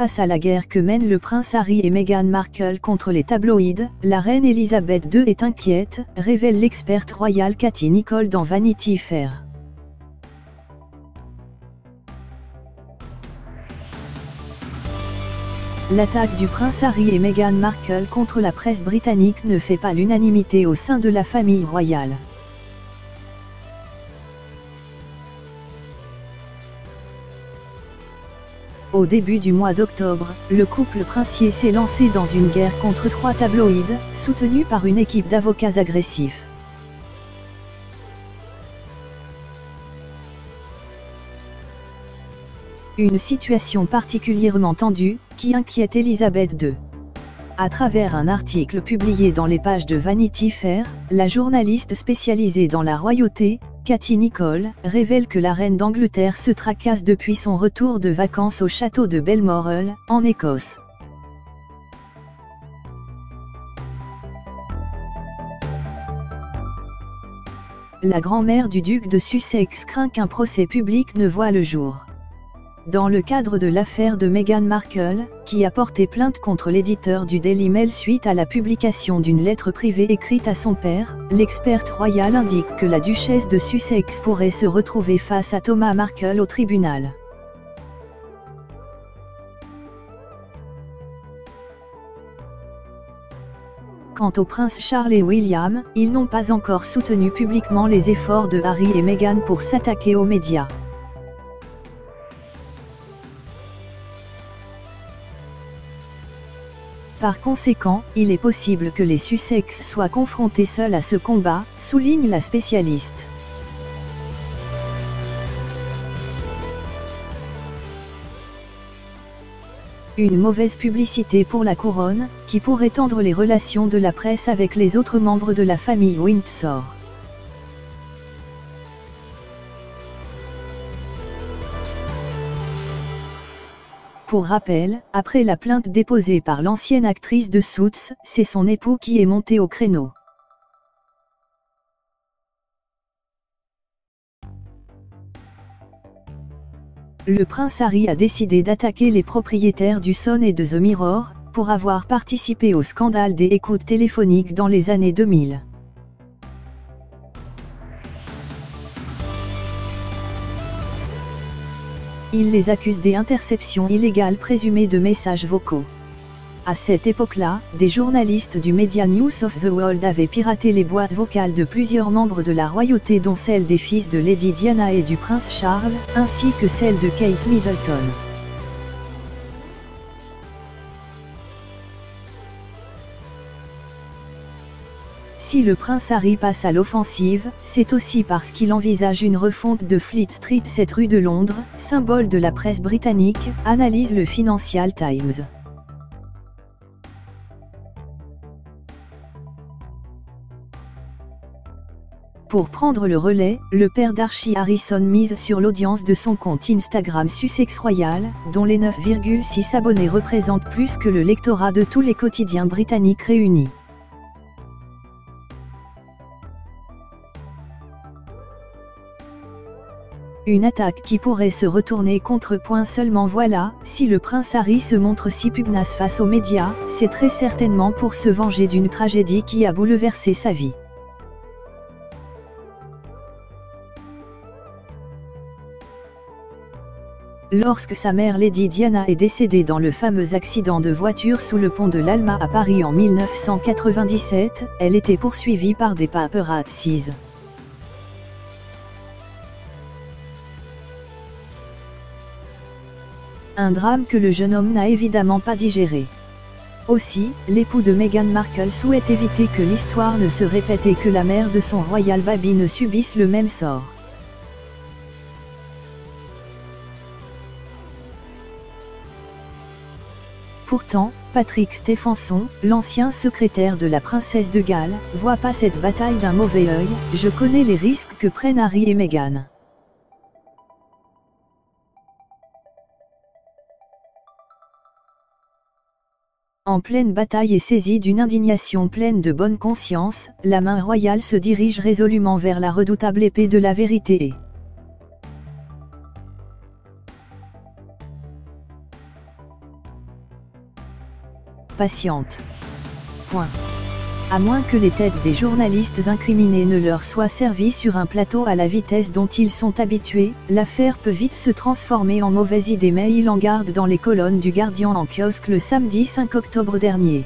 Face à la guerre que mènent le prince Harry et Meghan Markle contre les tabloïds, la reine Elisabeth II est inquiète, révèle l'experte royale Katie Nicholl dans Vanity Fair. L'attaque du prince Harry et Meghan Markle contre la presse britannique ne fait pas l'unanimité au sein de la famille royale. Au début du mois d'octobre, le couple princier s'est lancé dans une guerre contre 3 tabloïds, soutenus par une équipe d'avocats agressifs. Une situation particulièrement tendue, qui inquiète Elisabeth II. À travers un article publié dans les pages de Vanity Fair, la journaliste spécialisée dans la royauté, Katie Nicholl, révèle que la reine d'Angleterre se tracasse depuis son retour de vacances au château de Balmoral, en Écosse. La grand-mère du duc de Sussex craint qu'un procès public ne voie le jour. Dans le cadre de l'affaire de Meghan Markle, qui a porté plainte contre l'éditeur du Daily Mail suite à la publication d'une lettre privée écrite à son père, l'experte royale indique que la duchesse de Sussex pourrait se retrouver face à Thomas Markle au tribunal. Quant au prince Charles et William, ils n'ont pas encore soutenu publiquement les efforts de Harry et Meghan pour s'attaquer aux médias. Par conséquent, il est possible que les Sussex soient confrontés seuls à ce combat, souligne la spécialiste. Une mauvaise publicité pour la couronne, qui pourrait tendre les relations de la presse avec les autres membres de la famille Windsor. Pour rappel, après la plainte déposée par l'ancienne actrice de Suits, c'est son époux qui est monté au créneau. Le prince Harry a décidé d'attaquer les propriétaires du Sun et de The Mirror, pour avoir participé au scandale des écoutes téléphoniques dans les années 2000. Il les accuse des interceptions illégales présumées de messages vocaux. À cette époque-là, des journalistes du média News of the World avaient piraté les boîtes vocales de plusieurs membres de la royauté dont celle des fils de Lady Diana et du prince Charles, ainsi que celle de Kate Middleton. Si le prince Harry passe à l'offensive, c'est aussi parce qu'il envisage une refonte de Fleet Street, cette rue de Londres, symbole de la presse britannique, analyse le Financial Times. Pour prendre le relais, le père d'Archie Harrison mise sur l'audience de son compte Instagram Sussex Royal, dont les 9,6 abonnés représentent plus que le lectorat de tous les quotidiens britanniques réunis. Une attaque qui pourrait se retourner contre point seulement voilà, si le prince Harry se montre si pugnace face aux médias, c'est très certainement pour se venger d'une tragédie qui a bouleversé sa vie. Lorsque sa mère Lady Diana est décédée dans le fameux accident de voiture sous le pont de l'Alma à Paris en 1997, elle était poursuivie par des paparazzis. Un drame que le jeune homme n'a évidemment pas digéré. Aussi, l'époux de Meghan Markle souhaite éviter que l'histoire ne se répète et que la mère de son royal baby ne subisse le même sort. Pourtant, Patrick Stephenson, l'ancien secrétaire de la princesse de Galles, voit pas cette bataille d'un mauvais œil. Je connais les risques que prennent Harry et Meghan. En pleine bataille et saisie d'une indignation pleine de bonne conscience, la main royale se dirige résolument vers la redoutable épée de la vérité et patiente. Point. À moins que les têtes des journalistes incriminés ne leur soient servies sur un plateau à la vitesse dont ils sont habitués, l'affaire peut vite se transformer en mauvaise idée. Mais il en garde dans les colonnes du Guardian en kiosque le samedi 5 octobre dernier.